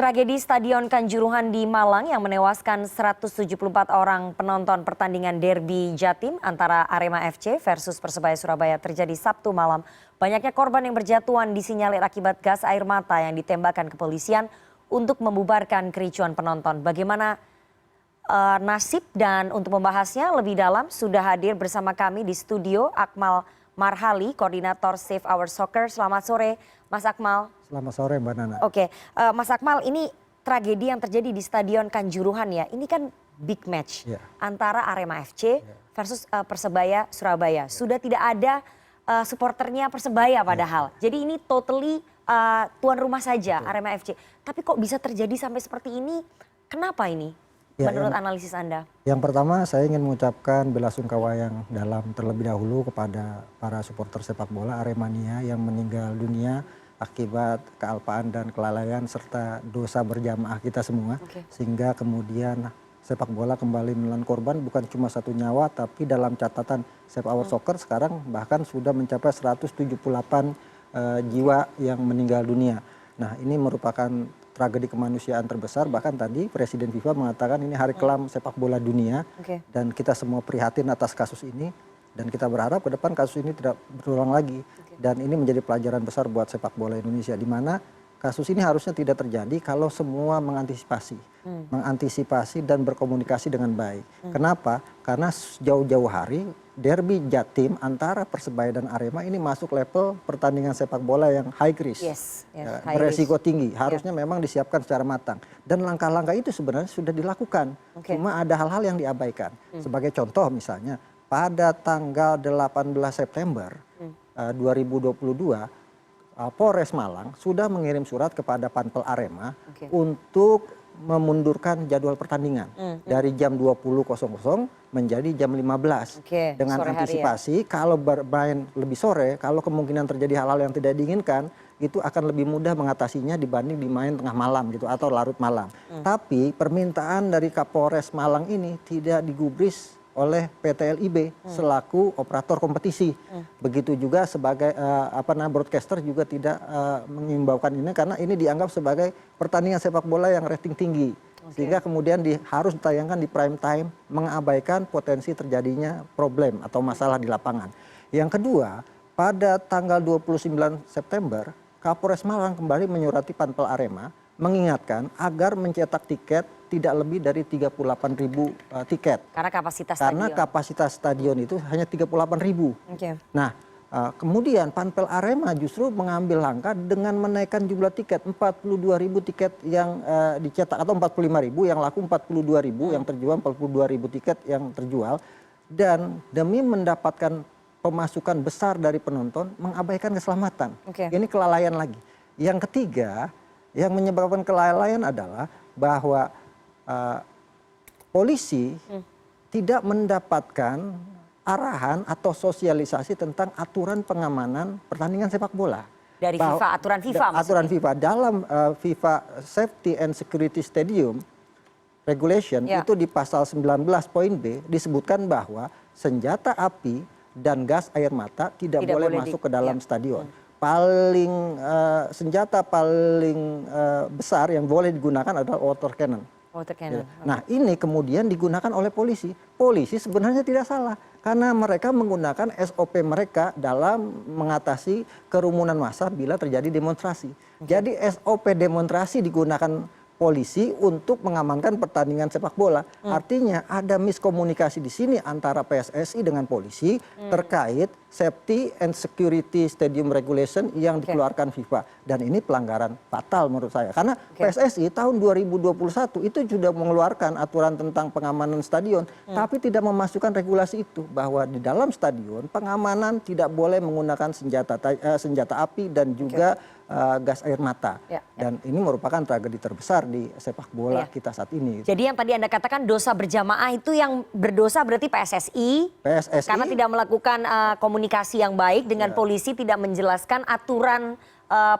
Tragedi Stadion Kanjuruhan di Malang yang menewaskan 174 orang penonton pertandingan derby Jatim antara Arema FC versus Persebaya Surabaya terjadi Sabtu malam. Banyaknya korban yang berjatuhan disinyalir akibat gas air mata yang ditembakkan kepolisian untuk membubarkan kericuan penonton. Bagaimana nasib dan untuk membahasnya lebih dalam sudah hadir bersama kami di studio Akmal Marhali, Koordinator Save Our Soccer. Selamat sore Mas Akmal. Selamat sore Mbak Nana. Oke, Mas Akmal, ini tragedi yang terjadi di Stadion Kanjuruhan ya. Ini kan big match antara Arema FC versus Persebaya Surabaya. Sudah tidak ada supporternya Persebaya padahal. Jadi ini totally tuan rumah saja Arema FC. Tapi kok bisa terjadi sampai seperti ini? Kenapa ini? Menurut analisis Anda? Yang pertama saya ingin mengucapkan belasungkawa yang dalam terlebih dahulu kepada para supporter sepak bola Aremania yang meninggal dunia akibat kealpaan dan kelalaian serta dosa berjamaah kita semua. Sehingga kemudian sepak bola kembali menelan korban bukan cuma satu nyawa, tapi dalam catatan Save Our Soccer sekarang bahkan sudah mencapai 178 jiwa yang meninggal dunia. Nah, ini merupakan tragedi kemanusiaan terbesar. Bahkan tadi Presiden FIFA mengatakan ini hari kelam sepak bola dunia. Dan kita semua prihatin atas kasus ini. Dan kita berharap ke depan kasus ini tidak berulang lagi. Dan ini menjadi pelajaran besar buat sepak bola Indonesia. Di mana kasus ini harusnya tidak terjadi kalau semua mengantisipasi. Mengantisipasi dan berkomunikasi dengan baik. Kenapa? Karena jauh-jauh hari derby Jatim antara Persebaya dan Arema ini masuk level pertandingan sepak bola yang high risk. Beresiko tinggi. Harusnya memang disiapkan secara matang. Dan langkah-langkah itu sebenarnya sudah dilakukan. Cuma ada hal-hal yang diabaikan. Sebagai contoh misalnya, pada tanggal 18 September 2022, Polres Malang sudah mengirim surat kepada Panpel Arema untuk memundurkan jadwal pertandingan dari jam 20.00 menjadi jam 15 dengan antisipasi kalau bermain lebih sore, kalau kemungkinan terjadi hal-hal yang tidak diinginkan, itu akan lebih mudah mengatasinya dibanding dimain tengah malam gitu atau larut malam. Tapi permintaan dari Kapolres Malang ini tidak digubris oleh PT LIB selaku operator kompetisi. Begitu juga sebagai broadcaster juga tidak mengimbaukan ini karena ini dianggap sebagai pertandingan sepak bola yang rating tinggi. Sehingga kemudian harus ditayangkan di prime time, mengabaikan potensi terjadinya problem atau masalah di lapangan. Yang kedua, pada tanggal 29 September, Kapolres Malang kembali menyurati Panpel Arema mengingatkan agar mencetak tiket tidak lebih dari 38.000 tiket. Karena kapasitas stadion itu hanya 38.000. Nah, kemudian Panpel Arema justru mengambil langkah dengan menaikkan jumlah tiket. 42.000 tiket yang dicetak atau 45.000 yang laku 42.000 yang terjual 42.000 tiket yang terjual. Dan demi mendapatkan pemasukan besar dari penonton mengabaikan keselamatan. Ini kelalaian lagi. Yang ketiga yang menyebabkan kelalaian adalah bahwa polisi tidak mendapatkan arahan atau sosialisasi tentang aturan pengamanan pertandingan sepak bola. Dari FIFA, aturan FIFA maksudnya? Aturan FIFA. Dalam FIFA Safety and Security Stadium Regulation itu di pasal 19 poin B disebutkan bahwa senjata api dan gas air mata tidak boleh masuk ke dalam stadion. Senjata paling besar yang boleh digunakan adalah water cannon. Nah, ini kemudian digunakan oleh polisi. Polisi sebenarnya tidak salah karena mereka menggunakan SOP mereka dalam mengatasi kerumunan massa bila terjadi demonstrasi. Jadi SOP demonstrasi digunakan polisi untuk mengamankan pertandingan sepak bola. Artinya ada miskomunikasi di sini antara PSSI dengan polisi terkait Safety and Security Stadium Regulation yang dikeluarkan FIFA. Dan ini pelanggaran fatal menurut saya. Karena PSSI tahun 2021 itu sudah mengeluarkan aturan tentang pengamanan stadion. Tapi tidak memasukkan regulasi itu. Bahwa di dalam stadion pengamanan tidak boleh menggunakan senjata api dan juga gas air mata. Dan ini merupakan tragedi terbesar di sepak bola kita saat ini. Jadi yang tadi Anda katakan dosa berjamaah itu yang berdosa berarti PSSI. Karena tidak melakukan komunikasi yang baik dengan polisi, tidak menjelaskan aturan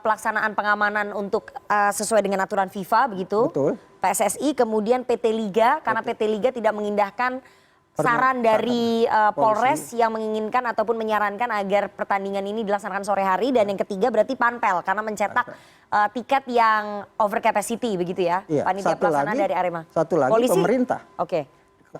pelaksanaan pengamanan untuk sesuai dengan aturan FIFA begitu. PSSI, kemudian PT Liga karena PT Liga tidak mengindahkan saran dari Polres yang menginginkan ataupun menyarankan agar pertandingan ini dilaksanakan sore hari, dan yang ketiga berarti Panpel karena mencetak tiket yang over capacity begitu ya, Iya, panitia pelaksanaan dari Arema. Satu lagi Polisi? pemerintah. Oke.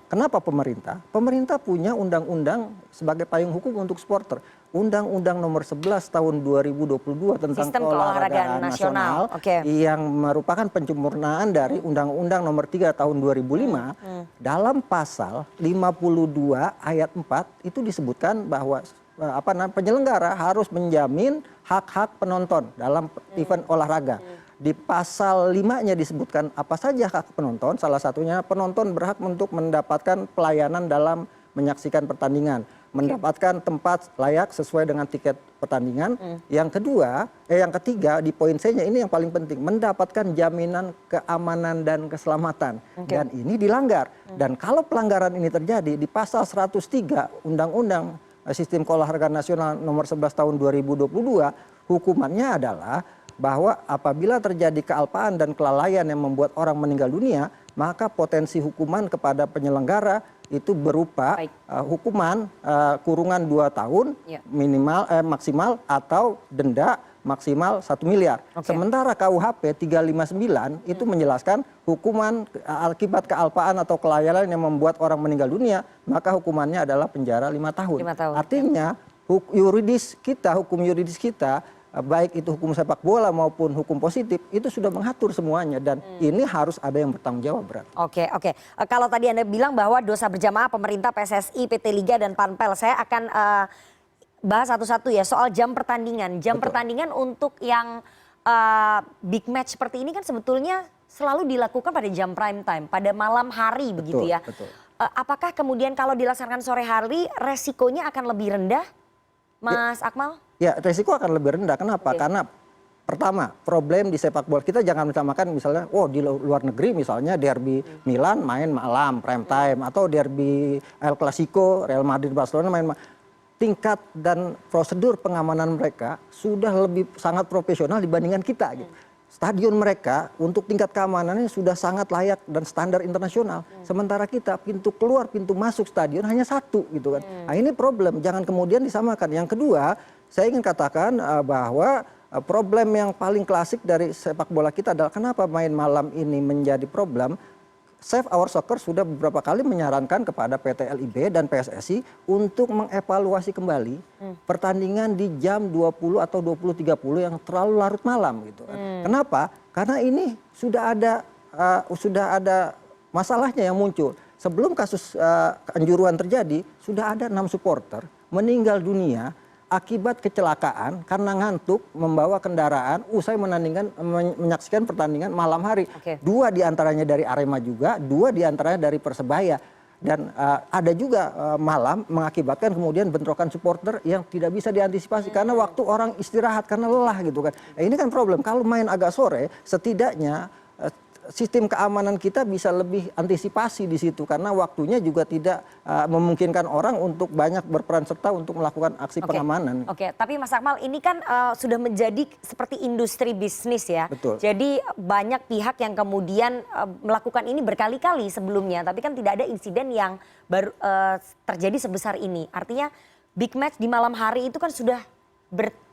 Kenapa pemerintah? Pemerintah punya undang-undang sebagai payung hukum untuk supporter. Undang-Undang nomor 11 tahun 2022 tentang Sistem keolahragaan nasional. Oke. Yang merupakan penyempurnaan dari Undang-Undang nomor 3 tahun 2005. Dalam pasal 52 ayat 4 itu disebutkan bahwa penyelenggara harus menjamin hak-hak penonton dalam event olahraga. Di pasal 5-nya disebutkan apa saja hak penonton, salah satunya penonton berhak untuk mendapatkan pelayanan dalam menyaksikan pertandingan, mendapatkan tempat layak sesuai dengan tiket pertandingan. Yang ketiga di poin C-nya ini yang paling penting, mendapatkan jaminan keamanan dan keselamatan. Dan ini dilanggar. Dan kalau pelanggaran ini terjadi di pasal 103 Undang-Undang Sistem Keolahragaan Nasional nomor 11 tahun 2022, hukumannya adalah bahwa apabila terjadi kealpaan dan kelalaian yang membuat orang meninggal dunia, maka potensi hukuman kepada penyelenggara itu berupa hukuman kurungan 2 tahun maksimal atau denda maksimal 1 miliar. Sementara KUHP 359 itu menjelaskan hukuman akibat kealpaan atau kelalaian yang membuat orang meninggal dunia, maka hukumannya adalah penjara 5 tahun. Artinya hukum yuridis kita baik itu hukum sepak bola maupun hukum positif itu sudah mengatur semuanya, dan ini harus ada yang bertanggung jawab, berat. Oke. Kalau tadi Anda bilang bahwa dosa berjamaah pemerintah, PSSI, PT Liga dan Panpel, saya akan bahas satu-satu ya soal jam pertandingan. Pertandingan untuk yang big match seperti ini kan sebetulnya selalu dilakukan pada jam prime time, pada malam hari begitu ya. Apakah kemudian kalau dilaksanakan sore hari resikonya akan lebih rendah, Mas Akmal? Ya, resiko akan lebih rendah. Kenapa? Karena pertama, problem di sepak bola kita jangan disamakan misalnya, di luar negeri misalnya derby Milan main malam prime time, atau derby El Clasico Real Madrid Barcelona main tingkat dan prosedur pengamanan mereka sudah lebih sangat profesional dibandingkan kita gitu. Stadion mereka untuk tingkat keamanannya sudah sangat layak dan standar internasional. Sementara kita pintu keluar, pintu masuk stadion hanya satu gitu kan. Nah, ini problem, jangan kemudian disamakan. Yang kedua, saya ingin katakan bahwa problem yang paling klasik dari sepak bola kita adalah kenapa main malam ini menjadi problem. Save Our Soccer sudah beberapa kali menyarankan kepada PT LIB dan PSSI untuk mengevaluasi kembali pertandingan di jam 20 atau 20.30 yang terlalu larut malam gitu kan. Kenapa? Karena ini sudah ada masalahnya yang muncul. Sebelum kasus kanjuruhan terjadi, sudah ada 6 supporter meninggal dunia akibat kecelakaan karena ngantuk membawa kendaraan usai menyaksikan pertandingan malam hari. 2 diantaranya dari Arema juga, 2 diantaranya dari Persebaya. Dan ada juga malam mengakibatkan kemudian bentrokan supporter yang tidak bisa diantisipasi karena waktu orang istirahat karena lelah gitu kan. Nah, ini kan problem. Kalau main agak sore, setidaknya sistem keamanan kita bisa lebih antisipasi di situ karena waktunya juga tidak memungkinkan orang untuk banyak berperan serta untuk melakukan aksi pengamanan. Tapi Mas Akmal, ini kan sudah menjadi seperti industri bisnis ya. Betul. Jadi banyak pihak yang kemudian melakukan ini berkali-kali sebelumnya, tapi kan tidak ada insiden yang baru terjadi sebesar ini. Artinya big match di malam hari itu kan sudah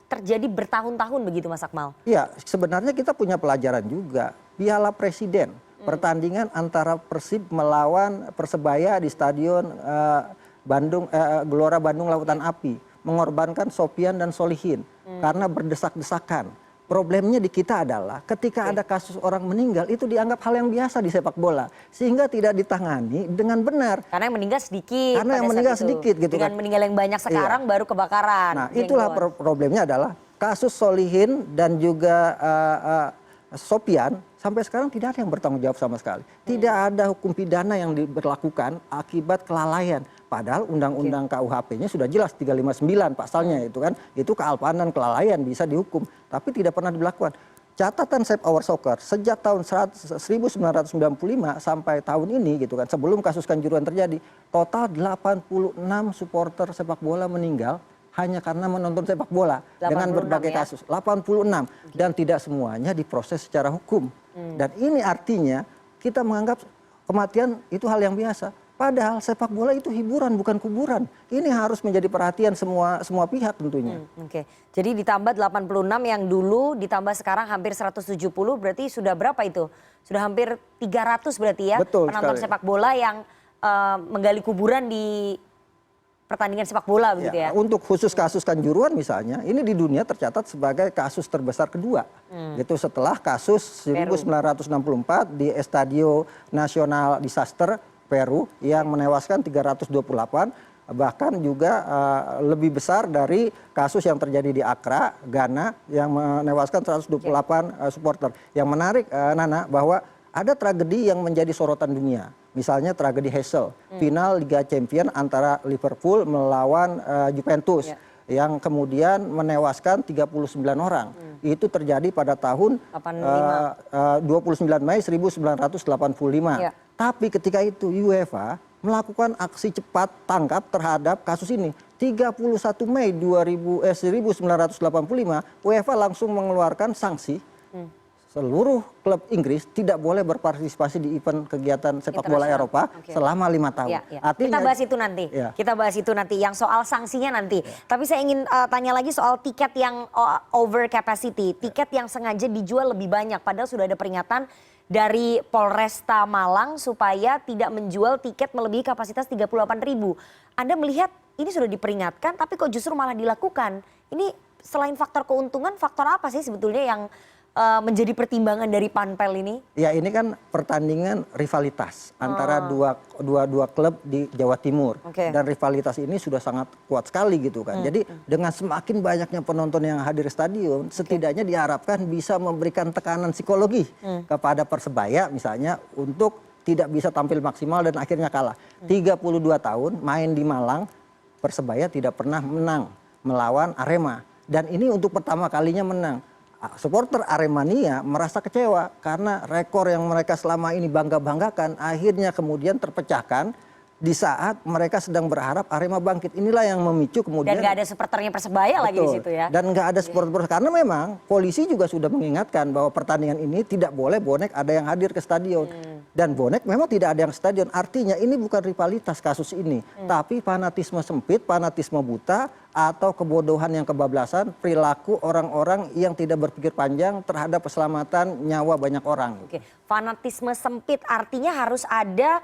terjadi bertahun-tahun begitu, Mas Akmal. Iya, sebenarnya kita punya pelajaran juga. Piala Presiden, pertandingan antara Persib melawan Persebaya di Stadion Gelora Bandung Lautan Api, mengorbankan Sofian dan Solihin karena berdesak-desakan. Problemnya di kita adalah ketika ada kasus orang meninggal itu dianggap hal yang biasa di sepak bola, sehingga tidak ditangani dengan benar. Karena yang meninggal sedikit. Karena yang meninggal sedikit gitu kan. Dengan meninggal yang banyak sekarang baru kebakaran. Nah, itulah problemnya adalah kasus Solihin dan juga Sofian sampai sekarang tidak ada yang bertanggung jawab sama sekali. Tidak ada hukum pidana yang diberlakukan akibat kelalaian. Padahal undang-undang KUHP-nya sudah jelas 359 pasalnya itu kan. Itu kealpaan dan kelalaian bisa dihukum. Tapi tidak pernah dilakukan. Catatan Save Our Soccer sejak tahun 1995 sampai tahun ini gitu kan. Sebelum kasus kanjuruhan terjadi. Total 86 supporter sepak bola meninggal hanya karena menonton sepak bola dengan berbagai kasus. 86 dan tidak semuanya diproses secara hukum. Dan ini artinya kita menganggap kematian itu hal yang biasa. Padahal sepak bola itu hiburan bukan kuburan. Ini harus menjadi perhatian semua pihak tentunya. Oke. Jadi ditambah 86 yang dulu ditambah sekarang hampir 170 berarti sudah berapa itu? Sudah hampir 300 berarti ya Betul penonton sekali. sepak bola yang menggali kuburan di pertandingan sepak bola begitu ya. Untuk khusus kasus Kanjuruhan misalnya, ini di dunia tercatat sebagai kasus terbesar kedua. Itu setelah kasus 1964 di Estadio Nacional Disaster Peru yang menewaskan 328, bahkan juga lebih besar dari kasus yang terjadi di Accra, Ghana yang menewaskan 128 supporter. Yang menarik Nana bahwa ada tragedi yang menjadi sorotan dunia. Misalnya tragedi Heysel, final Liga Champions antara Liverpool melawan Juventus. Yang kemudian menewaskan 39 orang. Itu terjadi pada tahun 29 Mei 1985. Tapi ketika itu UEFA melakukan aksi cepat tangkap terhadap kasus ini. 31 Mei 1985 UEFA langsung mengeluarkan sanksi. Seluruh klub Inggris tidak boleh berpartisipasi di event kegiatan sepak bola Eropa selama 5 tahun. Artinya, kita bahas itu nanti. Kita bahas itu nanti. Yang soal sanksinya nanti. Tapi saya ingin tanya lagi soal tiket yang over capacity. Tiket yang sengaja dijual lebih banyak. Padahal sudah ada peringatan dari Polresta Malang supaya tidak menjual tiket melebihi kapasitas 38.000. Anda melihat ini sudah diperingatkan tapi kok justru malah dilakukan. Ini selain faktor keuntungan, faktor apa sih sebetulnya yang menjadi pertimbangan dari Panpel ini? Ya ini kan pertandingan rivalitas antara dua klub di Jawa Timur. Dan rivalitas ini sudah sangat kuat sekali gitu kan. Jadi dengan semakin banyaknya penonton yang hadir stadion, setidaknya diharapkan bisa memberikan tekanan psikologi kepada Persebaya misalnya untuk tidak bisa tampil maksimal dan akhirnya kalah. 32 tahun main di Malang, Persebaya tidak pernah menang melawan Arema. Dan ini untuk pertama kalinya menang. Supporter Aremania merasa kecewa karena rekor yang mereka selama ini bangga-banggakan akhirnya kemudian terpecahkan di saat mereka sedang berharap Arema bangkit. Inilah yang memicu kemudian. Dan nggak ada supporternya Persebaya lagi di situ ya. Dan nggak ada supporter karena memang polisi juga sudah mengingatkan bahwa pertandingan ini tidak boleh bonek ada yang hadir ke stadion. Dan bonek memang tidak ada yang ke stadion. Artinya ini bukan rivalitas kasus ini, tapi fanatisme sempit, fanatisme buta, atau kebodohan yang kebablasan, perilaku orang-orang yang tidak berpikir panjang terhadap keselamatan nyawa banyak orang. Fanatisme sempit artinya harus ada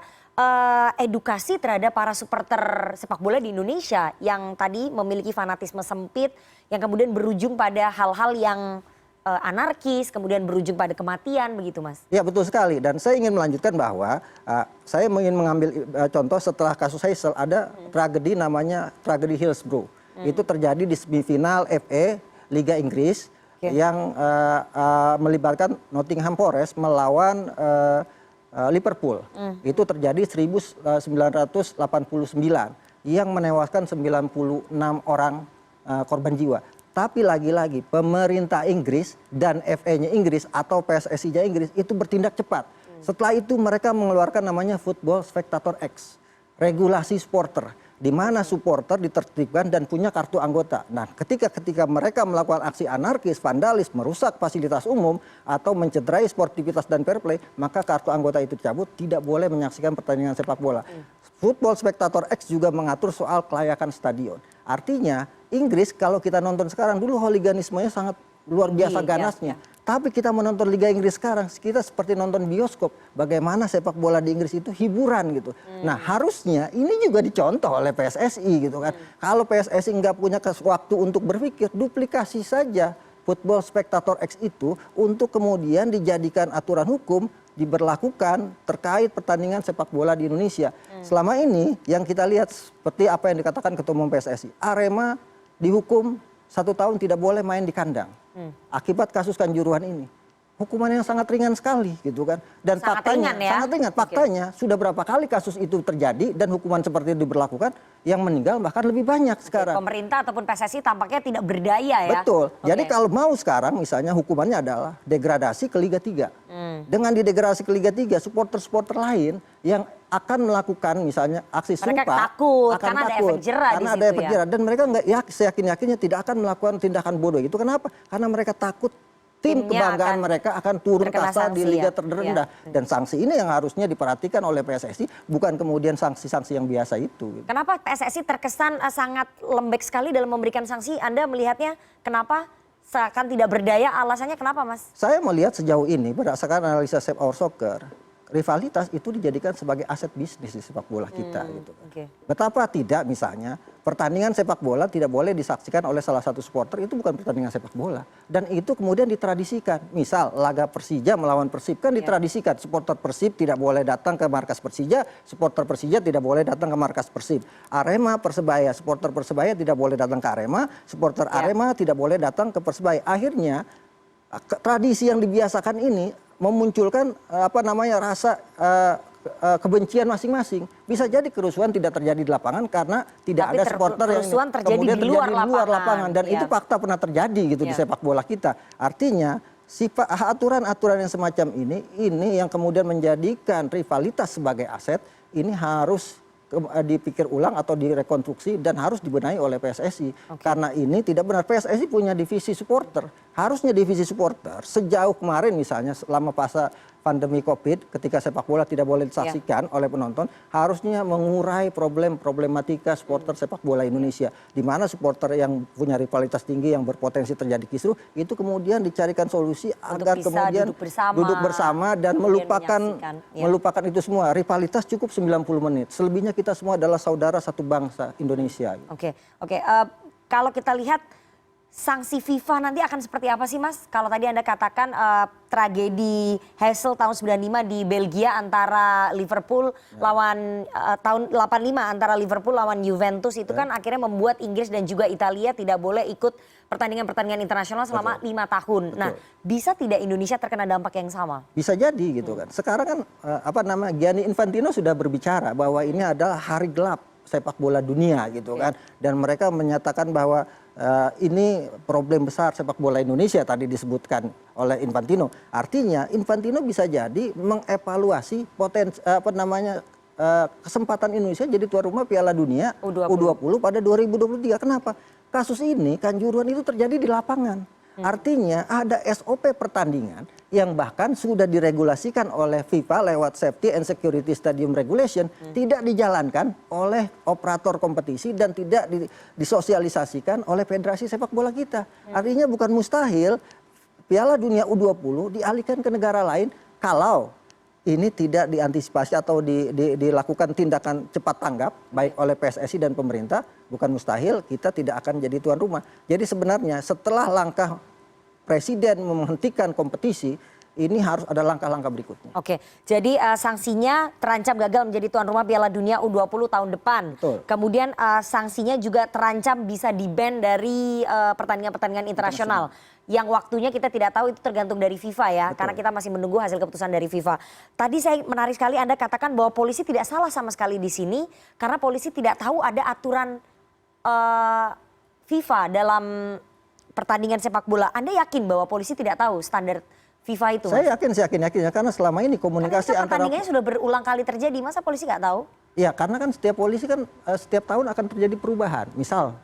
edukasi terhadap para supporter sepak bola di Indonesia yang tadi memiliki fanatisme sempit yang kemudian berujung pada hal-hal yang anarkis, kemudian berujung pada kematian begitu Mas? Ya betul sekali dan saya ingin melanjutkan bahwa saya ingin mengambil contoh setelah kasus Heysel ada tragedi namanya tragedi Hillsborough. Itu terjadi di semifinal FA Liga Inggris yang melibatkan Nottingham Forest melawan Liverpool. Itu terjadi 1989 yang menewaskan 96 orang korban jiwa. Tapi lagi-lagi pemerintah Inggris dan FA-nya Inggris atau PSSI-nya Inggris itu bertindak cepat. Setelah itu mereka mengeluarkan namanya Football Spectator Act, regulasi supporter, di mana supporter ditertibkan dan punya kartu anggota. Nah, ketika mereka melakukan aksi anarkis, vandalis, merusak fasilitas umum atau mencederai sportivitas dan fair play, maka kartu anggota itu dicabut, tidak boleh menyaksikan pertandingan sepak bola. Football Spectator Act juga mengatur soal kelayakan stadion. Artinya Inggris kalau kita nonton sekarang dulu hooliganismenya sangat luar biasa ganasnya. Tapi kita menonton Liga Inggris sekarang kita seperti nonton bioskop. Bagaimana sepak bola di Inggris itu hiburan gitu. Nah harusnya ini juga dicontoh oleh PSSI gitu kan. Kalau PSSI nggak punya waktu untuk berpikir, duplikasi saja Football Spectator Act itu untuk kemudian dijadikan aturan hukum diberlakukan terkait pertandingan sepak bola di Indonesia. Selama ini yang kita lihat seperti apa yang dikatakan Ketua Umum PSSI, Arema dihukum 1 tahun tidak boleh main di kandang akibat kasus Kanjuruhan ini. Hukuman yang sangat ringan sekali gitu kan. Dan sangat ringan, faktanya sudah berapa kali kasus itu terjadi dan hukuman seperti itu diberlakukan, yang meninggal bahkan lebih banyak sekarang. Pemerintah ataupun PSSI tampaknya tidak berdaya ya. Betul. Jadi kalau mau sekarang misalnya hukumannya adalah degradasi ke Liga 3. Dengan didegradasi ke Liga 3, supporter-supporter lain yang akan melakukan misalnya aksi sumpah mereka takut akan karena takut, ada efek jerah karena di ada situ efek jerah dan mereka nggak seyakin-yakinnya tidak akan melakukan tindakan bodoh itu. Kenapa? Karena mereka takut tim timnya kebanggaan akan mereka akan turun terkena kasta di sanksi liga ya? terendah. Iya. Dan sanksi ini yang harusnya diperhatikan oleh PSSI, bukan kemudian sanksi-sanksi yang biasa itu. Gitu. Kenapa PSSI terkesan sangat lembek sekali dalam memberikan sanksi? Anda melihatnya kenapa seakan tidak berdaya? Alasannya kenapa, Mas? Saya melihat sejauh ini berdasarkan analisa Save Our Soccer, rivalitas itu dijadikan sebagai aset bisnis di sepak bola kita. Gitu. Oke. Betapa tidak misalnya pertandingan sepak bola tidak boleh disaksikan oleh salah satu supporter, itu bukan pertandingan sepak bola. Dan itu kemudian ditradisikan. Misal laga Persija melawan Persib kan ditradisikan. Supporter Persib tidak boleh datang ke markas Persija, supporter Persija tidak boleh datang ke markas Persib. Arema Persebaya, supporter Persebaya tidak boleh datang ke Arema, supporter Arema tidak boleh datang ke Persebaya. Akhirnya tradisi yang dibiasakan ini memunculkan rasa kebencian masing-masing. Bisa jadi kerusuhan tidak terjadi di lapangan karena tidak ada supporter yang kemudian terjadi di luar lapangan. Dan itu fakta pernah terjadi gitu di sepak bola kita. Artinya aturan-aturan yang semacam ini yang kemudian menjadikan rivalitas sebagai aset ini harus dipikir ulang atau direkonstruksi dan harus dibenahi oleh PSSI. Karena ini tidak benar. PSSI punya divisi supporter. Harusnya divisi supporter sejauh kemarin misalnya selama masa pandemi Covid ketika sepak bola tidak boleh disaksikan oleh penonton, harusnya mengurai problematika supporter sepak bola Indonesia. Di mana supporter yang punya rivalitas tinggi yang berpotensi terjadi kisruh itu kemudian dicarikan solusi agar kemudian duduk bersama dan melupakan itu semua. Rivalitas cukup 90 menit. Selebihnya kita semua adalah saudara satu bangsa Indonesia. Oke. Kalau kita lihat sanksi FIFA nanti akan seperti apa sih, Mas? Kalau tadi Anda katakan tragedi Heysel tahun 95 di Belgia antara Liverpool lawan tahun 85 antara Liverpool lawan Juventus itu kan akhirnya membuat Inggris dan juga Italia tidak boleh ikut pertandingan-pertandingan internasional selama 5 tahun. Nah, bisa tidak Indonesia terkena dampak yang sama? Bisa jadi gitu kan. Sekarang kan Gianni Infantino sudah berbicara bahwa ini adalah hari gelap sepak bola dunia gitu kan. Dan mereka menyatakan bahwa ini problem besar sepak bola Indonesia tadi disebutkan oleh Infantino. Artinya Infantino bisa jadi mengevaluasi kesempatan Indonesia jadi tuan rumah Piala Dunia U20 pada 2023. Kenapa? Kasus ini kanjuruhan itu terjadi di lapangan. Artinya ada SOP pertandingan yang bahkan sudah diregulasikan oleh FIFA lewat Safety and Security Stadium Regulation tidak dijalankan oleh operator kompetisi dan tidak disosialisasikan oleh Federasi Sepak Bola kita. Artinya bukan mustahil Piala Dunia U20 dialihkan ke negara lain kalau ini tidak diantisipasi atau dilakukan tindakan cepat tanggap baik oleh PSSI dan pemerintah, bukan mustahil kita tidak akan jadi tuan rumah. Jadi sebenarnya setelah langkah presiden menghentikan kompetisi, ini harus ada langkah-langkah berikutnya. Oke, jadi sanksinya terancam gagal menjadi tuan rumah Piala Dunia U20 tahun depan. Betul. Kemudian sanksinya juga terancam bisa di-ban dari pertandingan-pertandingan internasional. Yang waktunya kita tidak tahu, itu tergantung dari FIFA ya. Betul. Karena kita masih menunggu hasil keputusan dari FIFA. Tadi saya menarik sekali Anda katakan bahwa polisi tidak salah sama sekali di sini. Karena polisi tidak tahu ada aturan FIFA dalam pertandingan sepak bola. Anda yakin bahwa polisi tidak tahu standar FIFA itu? Saya yakin karena selama ini komunikasi antara pertandingannya sudah berulang kali terjadi, masa polisi nggak tahu? Ya karena kan setiap polisi kan setiap tahun akan terjadi perubahan. Misal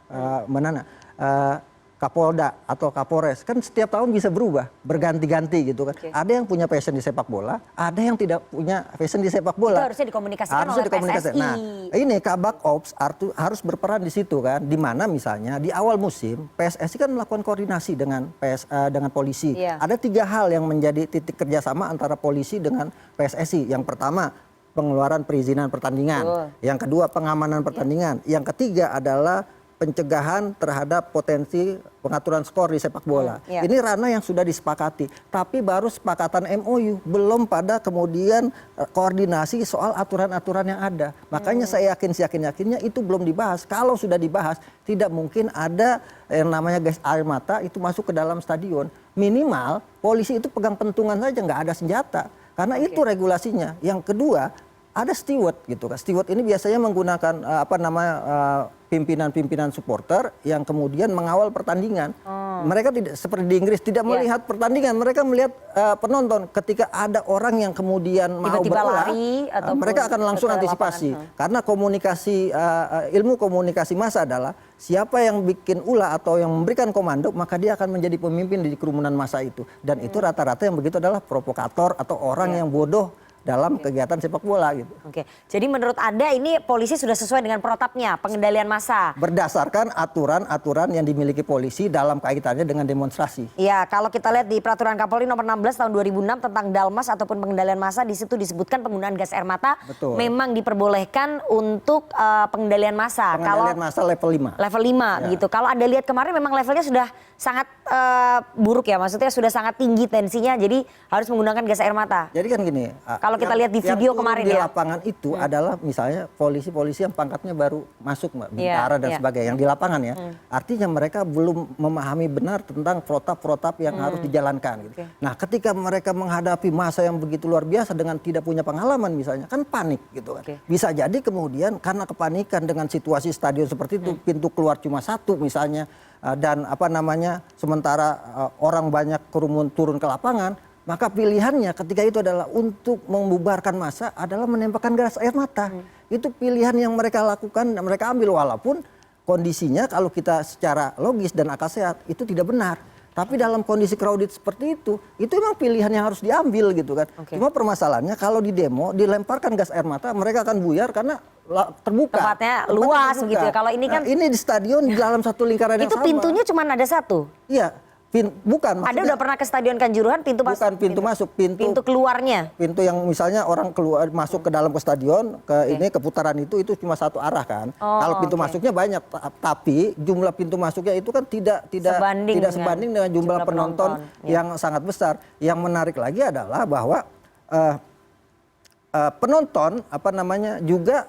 Kapolda atau Kapolres kan setiap tahun bisa berubah, berganti-ganti gitu kan. Ada yang punya passion di sepak bola, ada yang tidak punya passion di sepak bola. Itu harusnya dikomunikasikan oleh PSSI. Nah, ini Kabak Ops harus berperan di situ kan. Di mana misalnya di awal musim PSSI kan melakukan koordinasi dengan polisi. Ada 3 hal yang menjadi titik kerjasama antara polisi dengan PSSI. Yang pertama pengeluaran perizinan pertandingan, yang kedua pengamanan pertandingan, yang ketiga adalah pencegahan terhadap potensi pengaturan skor di sepak bola. Ini ranah yang sudah disepakati, tapi baru sepakatan MOU, belum pada kemudian koordinasi soal aturan-aturan yang ada. Makanya saya yakinnya itu belum dibahas. Kalau sudah dibahas, tidak mungkin ada yang namanya gas air mata itu masuk ke dalam stadion. Minimal polisi itu pegang pentungan saja, nggak ada senjata. Karena itu regulasinya. Yang kedua, ada steward gitu kan. Steward ini biasanya menggunakan pimpinan-pimpinan supporter yang kemudian mengawal pertandingan. Mereka tidak seperti di Inggris tidak melihat pertandingan, mereka melihat penonton. Ketika ada orang yang kemudian mau Tiba-tiba berulah, lari mereka akan langsung ke antisipasi. lapangan. Karena komunikasi ilmu komunikasi massa adalah siapa yang bikin ulah atau yang memberikan komando, maka dia akan menjadi pemimpin di kerumunan massa itu. Dan itu rata-rata yang begitu adalah provokator atau orang yang bodoh dalam kegiatan sepak bola gitu. Oke, jadi menurut Anda ini polisi sudah sesuai dengan protapnya, pengendalian massa? Berdasarkan aturan-aturan yang dimiliki polisi dalam kaitannya dengan demonstrasi. Ya, kalau kita lihat di Peraturan Kapolri nomor 16 tahun 2006 tentang Dalmas ataupun pengendalian massa, di situ disebutkan penggunaan gas air mata. Betul. Memang diperbolehkan untuk pengendalian massa. Pengendalian massa level 5. Level 5 gitu. Kalau Anda lihat kemarin memang levelnya sudah sangat buruk ya, maksudnya sudah sangat tinggi tensinya, jadi harus menggunakan gas air mata. Jadi kan gini, Kalau kita lihat di video kemarin di ya. lapangan itu adalah misalnya polisi-polisi yang pangkatnya baru masuk, Mbak, bintara dan sebagainya, yang di lapangan ya. Artinya mereka belum memahami benar tentang protap-protap yang harus dijalankan gitu. Nah, ketika mereka menghadapi massa yang begitu luar biasa dengan tidak punya pengalaman misalnya, kan panik gitu kan. Bisa jadi kemudian karena kepanikan dengan situasi stadion seperti itu, pintu keluar cuma satu misalnya, dan sementara orang banyak kerumun turun ke lapangan, maka pilihannya ketika itu adalah untuk membubarkan massa adalah menembakkan gas air mata. Itu pilihan yang mereka lakukan dan mereka ambil, walaupun kondisinya kalau kita secara logis dan akal sehat itu tidak benar. Tapi dalam kondisi crowded seperti itu memang pilihan yang harus diambil gitu kan. Cuma permasalahannya kalau di demo dilemparkan gas air mata, mereka akan buyar karena terbuka. Tempatnya luas gitu ya. Kalau ini kan ini di stadion di dalam satu lingkaran yang itu sama. pintunya cuma ada satu. Iya. Bukan, Ada udah pernah ke Stadion Kanjuruhan, pintu masuk? Bukan pintu masuk, pintu keluarnya. Pintu yang misalnya orang keluar masuk ke dalam ke stadion, ini keputaran itu cuma satu arah kan. Kalau pintu masuknya banyak, tapi jumlah pintu masuknya itu kan tidak sebanding dengan jumlah penonton yang sangat besar. Yang menarik lagi adalah bahwa penonton juga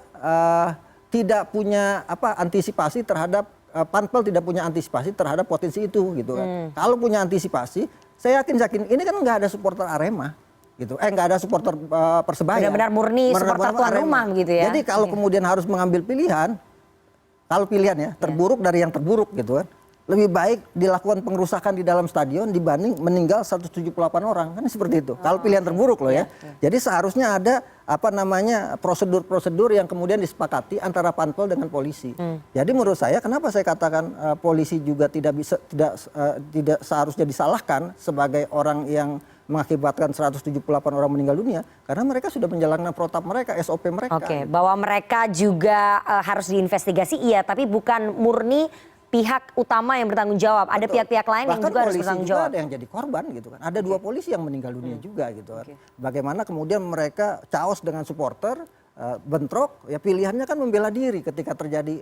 tidak punya antisipasi terhadap Panpel tidak punya antisipasi terhadap potensi itu gitu kan. Kalau punya antisipasi, saya yakin ini kan nggak ada supporter Arema gitu. Nggak ada supporter Persebaya. Benar-benar murni supporter tuan rumah gitu ya. Jadi kalau kemudian harus mengambil pilihan, kalau pilihannya terburuk dari yang terburuk gitu kan, lebih baik dilakukan pengerusakan di dalam stadion dibanding meninggal 178 orang, kan seperti itu. Kalau pilihan terburuk loh ya. Jadi seharusnya ada prosedur-prosedur yang kemudian disepakati antara Panpel dengan polisi. Jadi menurut saya kenapa saya katakan polisi juga tidak seharusnya disalahkan sebagai orang yang mengakibatkan 178 orang meninggal dunia, karena mereka sudah menjalankan protap mereka, SOP mereka. Bahwa mereka juga harus diinvestigasi, iya, tapi bukan murni pihak utama yang bertanggung jawab. Ada pihak-pihak lain yang juga harus bertanggung jawab. Ada yang jadi korban gitu kan. Ada 2 polisi yang meninggal dunia juga gitu kan. Bagaimana kemudian mereka chaos dengan supporter, bentrok, ya pilihannya kan membela diri ketika terjadi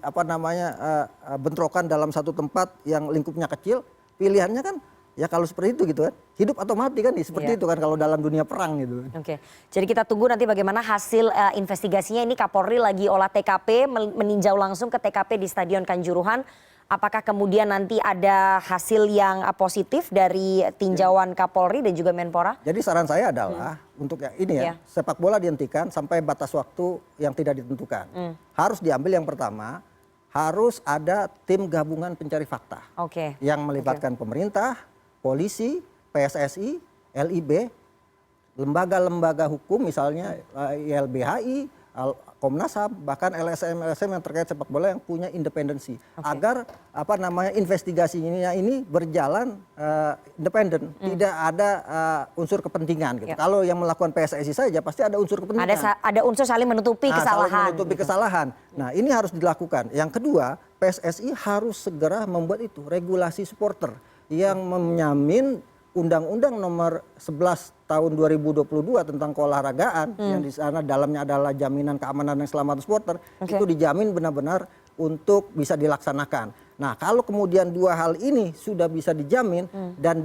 bentrokan dalam satu tempat yang lingkupnya kecil. Pilihannya kan ya kalau seperti itu gitu kan. Hidup atau mati kan seperti itu kan kalau dalam dunia perang gitu. Jadi kita tunggu nanti bagaimana hasil investigasinya. Ini Kapolri lagi olah TKP, meninjau langsung ke TKP di Stadion Kanjuruhan. Apakah kemudian nanti ada hasil yang positif dari tinjauan Kapolri dan juga Menpora? Jadi saran saya adalah untuk sepak bola dihentikan sampai batas waktu yang tidak ditentukan. Harus diambil yang pertama, harus ada tim gabungan pencari fakta. Yang melibatkan pemerintah, polisi, PSSI, LIB, lembaga-lembaga hukum misalnya YLBHI, Komnas HAM, bahkan LSM yang terkait sepak bola yang punya independensi, agar investigasinya ini berjalan independen, tidak ada unsur kepentingan gitu. Kalau yang melakukan PSSI saja pasti ada unsur kepentingan. Ada unsur saling menutupi kesalahan. Saling menutupi kesalahan. Nah, ini harus dilakukan. Yang kedua, PSSI harus segera membuat regulasi supporter yang menjamin Undang-Undang nomor 11 tahun 2022 tentang keolahragaan yang di sana dalamnya adalah jaminan keamanan dan keselamatan supporter, itu dijamin benar-benar untuk bisa dilaksanakan. Nah, kalau kemudian 2 hal ini sudah bisa dijamin dan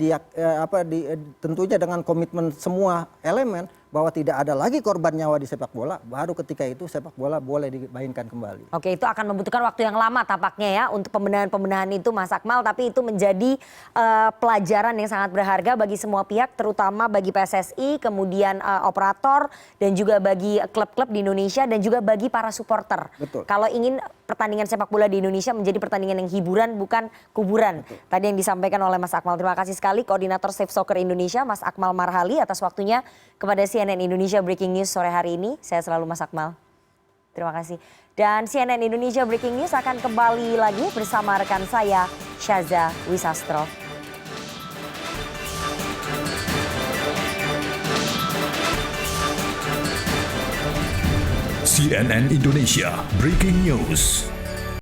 tentunya dengan komitmen semua elemen bahwa tidak ada lagi korban nyawa di sepak bola, baru ketika itu sepak bola boleh dimainkan kembali. Oke, itu akan membutuhkan waktu yang lama tampaknya ya untuk pembenahan itu Mas Akmal, tapi itu menjadi pelajaran yang sangat berharga bagi semua pihak, terutama bagi PSSI, kemudian operator, dan juga bagi klub-klub di Indonesia, dan juga bagi para supporter. Betul. Kalau ingin pertandingan sepak bola di Indonesia menjadi pertandingan yang hiburan, bukan kuburan. Betul. Tadi yang disampaikan oleh Mas Akmal. Terima kasih sekali Koordinator Safe Soccer Indonesia, Mas Akmal Marhali, atas waktunya kepada CNN Indonesia Breaking News sore hari ini. Saya selalu Mas Akmal. Terima kasih. Dan CNN Indonesia Breaking News akan kembali lagi bersama rekan saya, Syaza Wisastro. CNN Indonesia Breaking News.